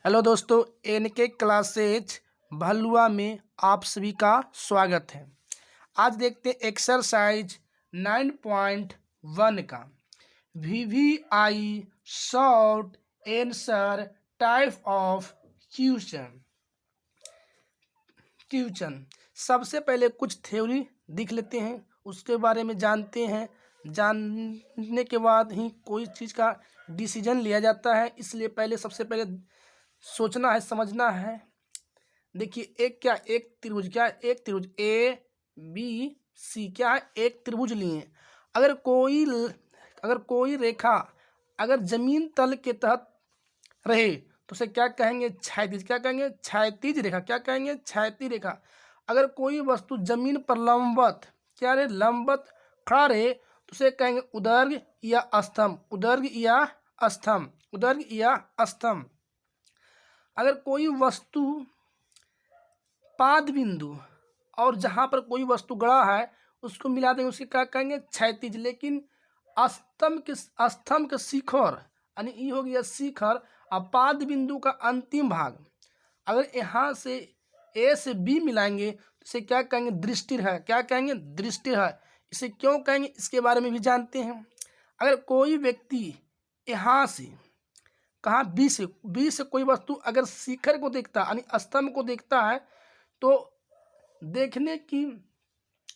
Hello दोस्तों, N K classes Bhalua में आप सभी का स्वागत है। आज देखते हैं एक्सरसाइज 9.1 का VVI short answer type of question. सबसे पहले कुछ थ्योरी दिख लेते हैं, उसके बारे में जानते हैं। जानने के बाद ही कोई चीज़ का डिसीजन लिया जाता है, इसलिए सबसे पहले सोचना है, समझना है। देखिए एक त्रिभुज ए बी सी क्या है, एक त्रिभुज लिए। अगर कोई रेखा अगर जमीन तल के तहत रहे तो उसे क्या कहेंगे? क्षैतिज। क्या कहेंगे? क्षैतिज रेखा। क्या कहेंगे? क्षैतिज रेखा। अगर कोई वस्तु जमीन पर लंबवत लंबवत खड़ा रहे तो उसे कहेंगे उदर्ग या अस्तंभ। अगर कोई वस्तु पाद बिंदु और जहाँ पर कोई वस्तु गड़ा है उसको मिला देंगे, उसके क्या कहेंगे? क्षैतिज। लेकिन स्तंभ के शिखर यानी ये हो गया शिखर, और पाद बिंदु का अंतिम भाग अगर यहाँ से ए से बी मिलाएंगे तो इसे क्या कहेंगे? दृष्टि है। क्या कहेंगे? दृष्टि है। इसे क्यों कहेंगे इसके बारे में भी जानते हैं। अगर कोई व्यक्ति यहाँ से कहाँ बी से कोई वस्तु अगर शिखर को देखता यानी स्तंभ को देखता है तो देखने की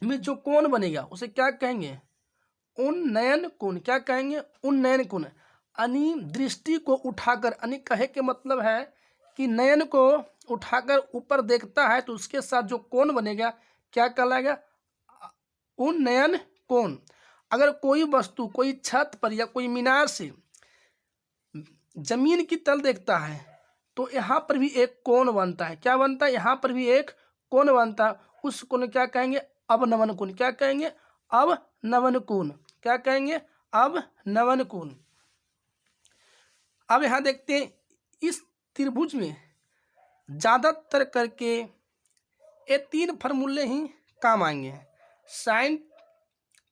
में जो कोण बनेगा उसे क्या कहेंगे? उन्नयन कोण। क्या कहेंगे? उन्नयन कोण। यानी दृष्टि को उठाकर, यानी कहे के मतलब है कि नयन को उठाकर ऊपर देखता है तो उसके साथ जो कोण बनेगा क्या कहलाएगा? उन्नयन कोण। अगर कोई वस्तु कोई छत पर या कोई मीनार से जमीन की तल देखता है तो यहाँ पर भी एक कोण बनता है। क्या बनता है? यहाँ पर भी एक कोण बनता है। उस कोण क्या कहेंगे? अवनमन कोण। क्या कहेंगे? अवनमन कोण। क्या कहेंगे? अवनमन कोण। अब यहाँ देखते हैं इस त्रिभुज में ज़्यादातर करके ये तीन फार्मूले ही काम आएंगे: साइन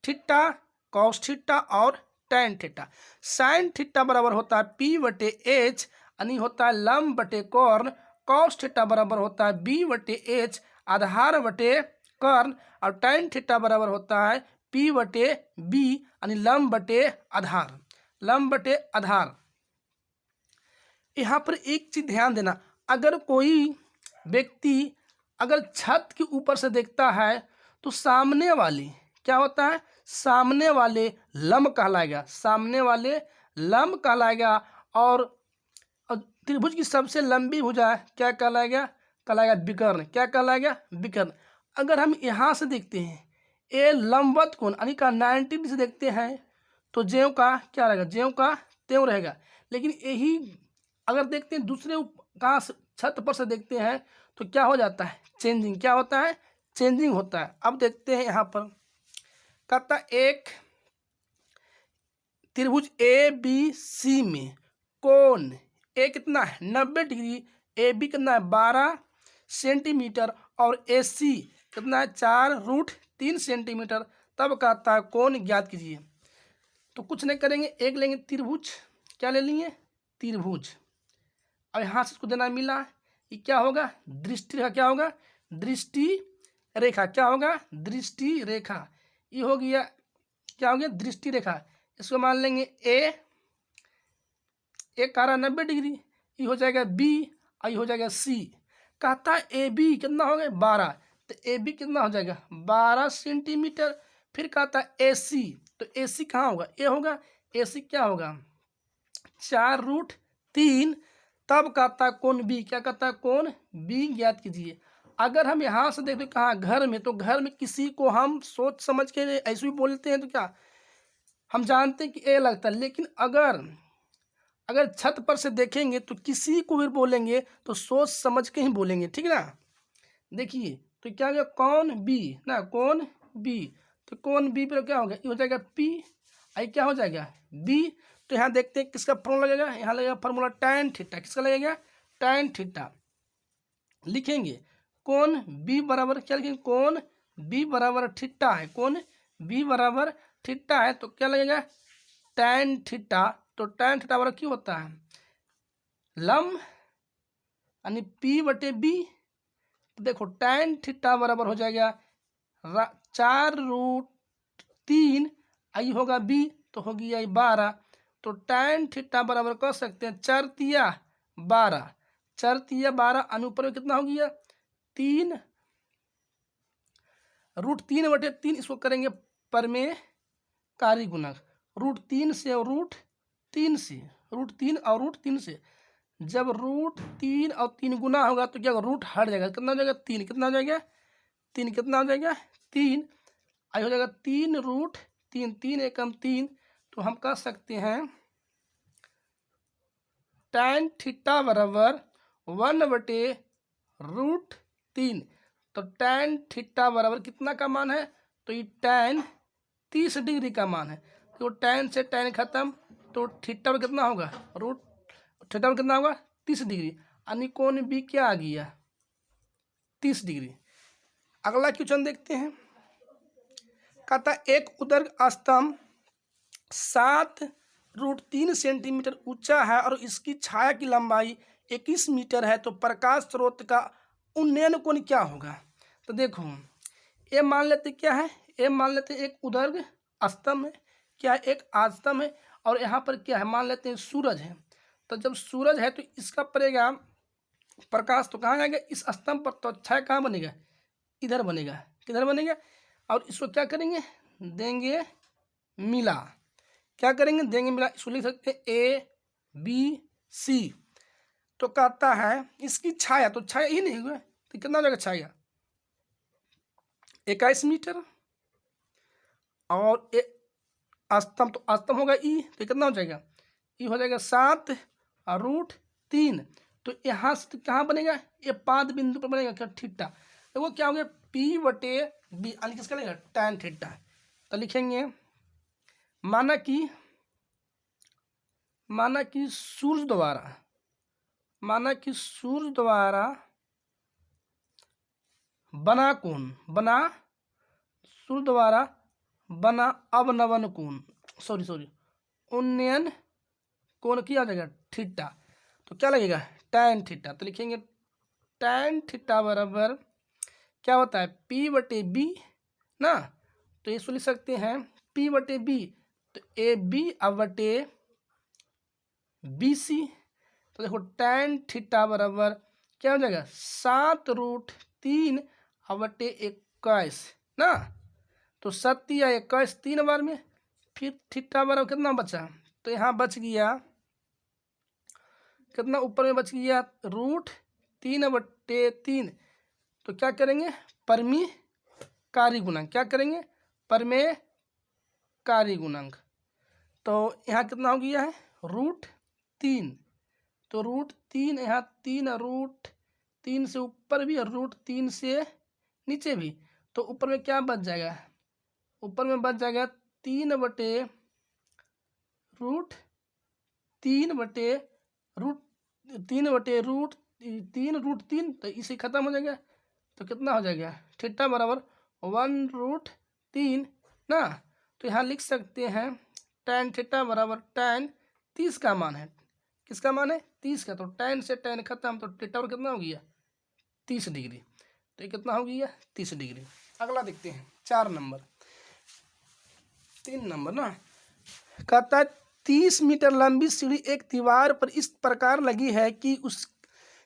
थीटा, कॉस थीटा और टैन थीटा। साइन थीटा बराबर होता है P/H यानी होता है लंब बटे कर्ण। कॉस थीटा बराबर होता है B/H आधार बटे कर्ण। और टैन थीटा बराबर होता है P/B यानी लंब बटे आधार। यहाँ पर एक चीज ध्यान देना, अगर कोई व्यक्ति अगर छत के ऊपर से देखता है तो सामने वाले क्या होता है? सामने वाले लंब कहलाएगा। और त्रिभुज की सबसे लंबी भुजा क्या कहलाएगा? विकर्ण। क्या कहलाएगा? विकर्ण। अगर हम यहाँ से देखते हैं ये लंबवत कोण यानी का 90 डिग्री से देखते हैं तो ज्यों का क्या रहेगा? ज्यों का त्यों रहेगा। लेकिन यही अगर देखते हैं दूसरे कहाँ छत पर से देखते हैं तो क्या हो जाता है? चेंजिंग। क्या होता है? चेंजिंग होता है। अब देखते हैं यहाँ पर कहता एक त्रिभुज ए बी सी में कोण ए कितना है? 90 डिग्री। ए बी कितना है? 12 सेंटीमीटर। और ए सी कितना है? 4√3 सेंटीमीटर। तब कहता है कोण ज्ञात कीजिए। तो कुछ नहीं करेंगे, एक लेंगे त्रिभुज। क्या ले लिए? त्रिभुज। और यहाँ से इसको देना मिला, ये क्या होगा? दृष्टि रेखा। क्या होगा? दृष्टि रेखा। क्या होगा? दृष्टि रेखा। ये हो गया क्या हो गया? दृष्टि रेखा। इसको मान लेंगे ए कह रहा 90 डिग्री, ये हो जाएगा बी और ये हो जाएगा सी। कहता है ए बी कितना हो गया? 12। तो ए बी कितना हो जाएगा? 12 सेंटीमीटर। फिर कहता है ए सी, तो ए सी कहाँ होगा? ए होगा। ए सी क्या होगा? 4√3। तब कहता है कोण बी। क्या कहता है? कोण बी ज्ञात कीजिए। अगर हम यहाँ से देखते कहाँ घर में, तो घर में किसी को हम सोच समझ के ऐसे भी बोलते हैं तो क्या हम जानते हैं कि ए लगता है। लेकिन अगर छत पर से देखेंगे तो किसी को भी बोलेंगे तो सोच समझ के ही बोलेंगे, ठीक ना। देखिए तो क्या हो गया? कौन बी ना, कौन बी। तो कौन बी पर क्या हो गया? ये हो जाएगा पी। आई क्या हो जाएगा? बी। तो यहाँ देखते हैं किसका फॉर्मूला लगेगा। यहाँ लगेगा फॉर्मूला टैन थीटा। किसका लगेगा? Tan theta. लिखेंगे कोण बी बराबर क्या लिखेंगे? कोण बी बराबर थीटा है। कोण बी बराबर थीटा है तो क्या लगेगा? Tan theta. तो टैन थीटा बराबर क्यों होता है? लंब यानी पी बटे बी। तो देखो tan थीटा बराबर हो जाएगा 4√3, आई होगा बी तो होगी आई 12। तो tan थीटा बराबर कर सकते हैं 4 तिया 12, 4 तिया 12 अनुपर में कितना हो गया 3 √3 बटे 3, इसको करेंगे पर में कारी गुणक, √3 से और √3 से, √3 और √3 से। जब √3 और 3 गुना होगा तो क्या रूट हट जाएगा, कितना हो जाएगा 3, कितना हो जाएगा 3, कितना हो जाएगा 3, आई हो जाएगा 3√3, 3 एकम 3। तो हम कह सकते हैं tan थीटा बराबर 1/√3। तो tan थीटा बराबर कितना का मान है, तो ये tan 30 डिग्री का मान है। तो tan से tan खत्म, तो थीटा में कितना होगा थीटा में कितना होगा 30 डिग्री, यानी कोण बी क्या आ गया 30 डिग्री। अगला क्वेश्चन देखते हैं। कहता एक उदर्ग स्तंभ 7√3 सेंटीमीटर ऊंचा है और इसकी छाया की लंबाई 21 मीटर है, तो प्रकाश स्रोत का उन्नयन कोण क्या होगा। तो देखो ये मान लेते क्या है, ये मान लेते एक उदर्ग स्तंभ है, क्या एक आस्तंभ है, और यहाँ पर क्या है मान लेते हैं सूरज है। तो जब सूरज है तो इसका पड़ेगा प्रकाश तो कहाँ जाएगा इस स्तंभ पर, तो छाया कहाँ बनेगा इधर बनेगा, किधर बनेगा, और इसको क्या करेंगे देंगे मिला, क्या करेंगे देंगे मिला, इसको लिख सकते हैं ABC। तो कहता है इसकी छाया, तो छाया ही नहीं हुआ तो कितना हो जाएगा छाया 21 मीटर, और स्तंभ तो स्तंभ होगा ई, तो कितना हो जाएगा ई हो जाएगा 7√3। तो यहाँ से कहाँ बनेगा ये पाद बिंदु पर बनेगा क्या थीटा, तो वो क्या हो गया P बटे बी, यानी किसका लगेगा tan थीटा। तो लिखेंगे माना कि सूर्य द्वारा बना कोण, सूर्य द्वारा बना अवनवन कोण, उन्नयन कोण किया जाएगा थीटा, तो क्या लगेगा tan थीटा। तो लिखेंगे tan थीटा बराबर क्या होता है P बटे बी ना, तो इसको लिख सकते हैं P बटे बी, तो AB अब बटे BC। तो देखो tan थीटा बराबर क्या हो जाएगा 7√3 अब बटे 21 ना, तो 7 या 21 3 बार में, फिर थीटा बराबर कितना बचा, तो यहाँ बच गया कितना ऊपर में बच गया √3/3। तो क्या करेंगे परमी कारी गुणांक, क्या करेंगे परमेय कारी गुणांक। तो यहाँ कितना हो गया है √3, तो √3 यहाँ 3 √3 से ऊपर भी और √3 से नीचे भी, तो ऊपर में क्या बच जाएगा, ऊपर में बच जाएगा 3/√3 √3, तो इसे खत्म हो जाएगा, तो कितना हो जाएगा थीटा बराबर 1√3 ना। तो यहाँ लिख सकते हैं tan थीटा बराबर tan 30 का मान है, किसका मान है 30 का, तो tan से tan खत्म, तो थीटा पर कितना हो गया 30 डिग्री, तो ये कितना हो गया 30 डिग्री। अगला देखते हैं 3 नंबर ना, कहता है 30 मीटर लंबी सीढ़ी एक दीवार पर इस प्रकार लगी है कि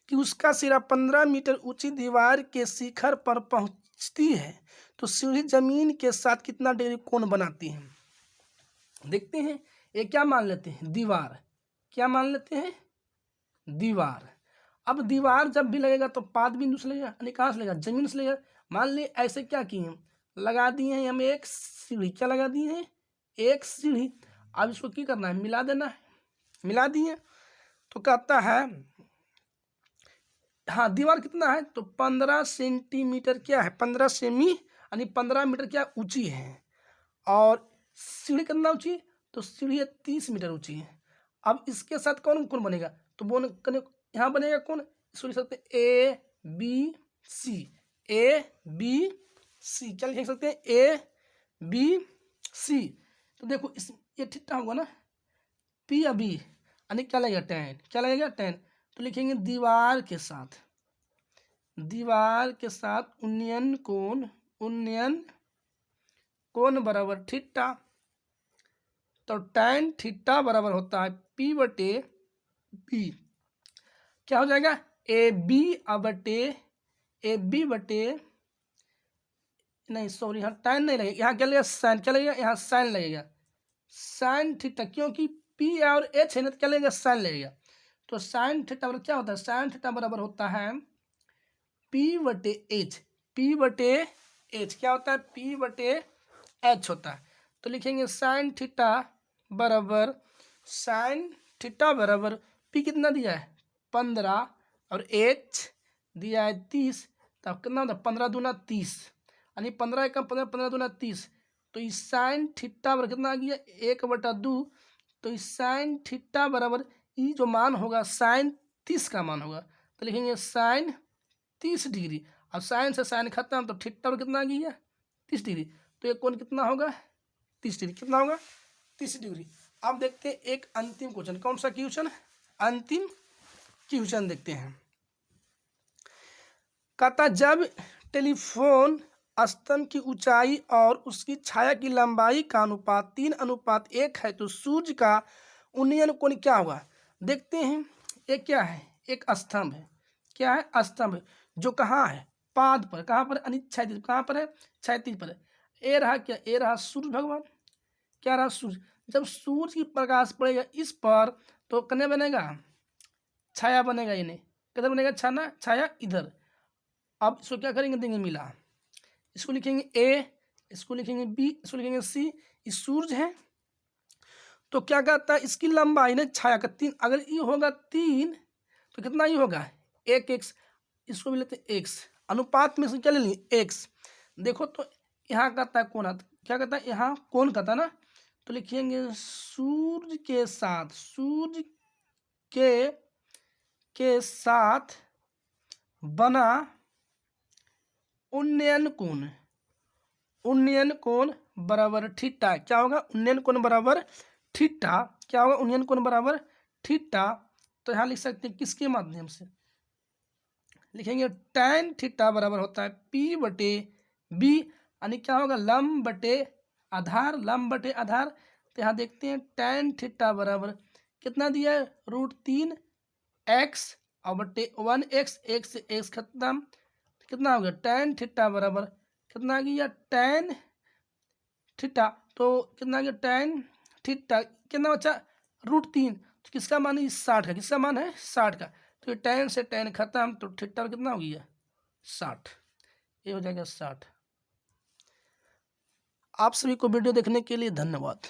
उसका सिरा 15 मीटर ऊंची दीवार के शिखर पर पहुंचती है, तो सीढ़ी जमीन के साथ कितना डिग्री कोण बनाती है। देखते हैं ये क्या मान लेते हैं दीवार, क्या मान लेते हैं दीवार। अब दीवार जब भी लगेगा तो पाद बिंदु से लगेगा, यानी कहाँ से लगेगा जमीन से लगेगा। मान ली ऐसे क्या किए लगा दिए हैं हम एक सीढ़ी, क्या लगा दिए हैं एक सीढ़ी, अब इसको क्या करना है मिला देना है, मिला दिए। तो कहता है हाँ दीवार कितना है, तो 15 सेंटीमीटर क्या है 15 सेमी, यानी 15 मीटर क्या ऊंची है, और सीढ़ी कितना ऊंची, तो सीढ़ी 30 मीटर ऊंची है। अब इसके साथ कौन कौन बनेगा, तो यहाँ बनेगा कौन, इसको लिख सकते हैं ABC, क्या लिख सकते हैं ABC। तो देखो इस ये थीटा होगा ना P या B, यानी क्या लगेगा tan, क्या लगेगा tan, तो लिखेंगे दीवार के साथ, दीवार के साथ उन्नयन कोण बराबर थीटा। तो tan थीटा बराबर होता है P बटे B। क्या हो जाएगा? ए बी बटे नहीं सॉरी, यहाँ tan नहीं लगेगा, यहाँ क्या लगेगा? साइन। क्या लगेगा? यहाँ साइन लगेगा, साइन थीटा, क्योंकि P और H है ना, तो क्या लगेगा? साइन लगेगा। तो साइन थीटा बराबर क्या होता है? साइन थीटा बराबर होता है P बटे H। P बटे H क्या होता है? P बटे H होता है। तो लिखेंगे साइन थीटा बराबर P कितना दिया है? 15 और H दिया है 30। तो कितना होता है? 15 दूना 30, यानी 15 एकम 15, 15 दूना 30। तो इस साइन थीटा बराबर कितना आ गया? 1/2। तो इस साइन थीटा बराबर ये जो मान होगा साइन 30 का मान होगा। तो लिखेंगे साइन 30 डिग्री। अब साइन से साइन खत्म, तो थीटा पर कितना आ गया? 30 डिग्री। तो ये कोण कितना होगा? 30 डिग्री। कितना होगा? 30 डिग्री। अब देखते हैं एक अंतिम क्वेश्चन। कौन सा क्वेश्चन? अंतिम क्वेश्चन देखते हैं। कहता जब टेलीफोन स्तंभ की ऊंचाई और उसकी छाया की लंबाई का अनुपात 3:1 है तो सूर्य का उन्नयन कोण क्या होगा? देखते हैं। ये क्या है? एक स्तंभ है। क्या है? स्तंभ है, जो कहाँ है? पाद पर। कहाँ पर? क्षैतिज। कहाँ पर है? क्षैतिज पर है। ये रहा क्या? ये रहा सूर्य भगवान। क्या रहा? सूर्य। जब सूर्य की प्रकाश पड़ेगा इस पर तो कने बनेगा? छाया बनेगा। इन्हें किधर बनेगा? छाया इधर। अब इसको क्या करेंगे? देंगे मिला। इसको लिखेंगे A, इसको लिखेंगे B, इसको लिखेंगे C। ये सूर्य है। तो क्या कहता है? इसकी लंबाई ना छाया का 3, अगर ये होगा 3 तो कितना ये होगा? 1x। इसको भी लेते हैं x, अनुपात में से क्या ले लेंगे? x। देखो तो यहाँ कहता है कोण, क्या कहता है? यहाँ कोण कहता है ना, तो लिखेंगे सूर्य के साथ बना उन्नयन कोण बराबर थीटा। क्या होगा? उन्नयन कोण बराबर थीटा। क्या होगा? उन्नयन कोण बराबर थीटा। तो यहाँ लिख सकते हैं किसके माध्यम से? लिखेंगे tan थीटा बराबर होता है P बटे B, यानी क्या होगा? लंब बटे आधार, लंब बटे आधार। तो यहाँ देखते हैं tan थीटा बराबर कितना दिया है? √3x और बटे 1x, x से x खत्म। कितना हो गया? tan थीटा बराबर कितना आ गया? tan theta. तो कितना आ गया? tan थीटा कितना बचा? √3। तो किसका मान है? 60 का। किसका मान है? 60 का। तो tan से tan खत्म, तो थीटा कितना हो गया? 60। ये हो जाएगा 60। आप सभी को वीडियो देखने के लिए धन्यवाद।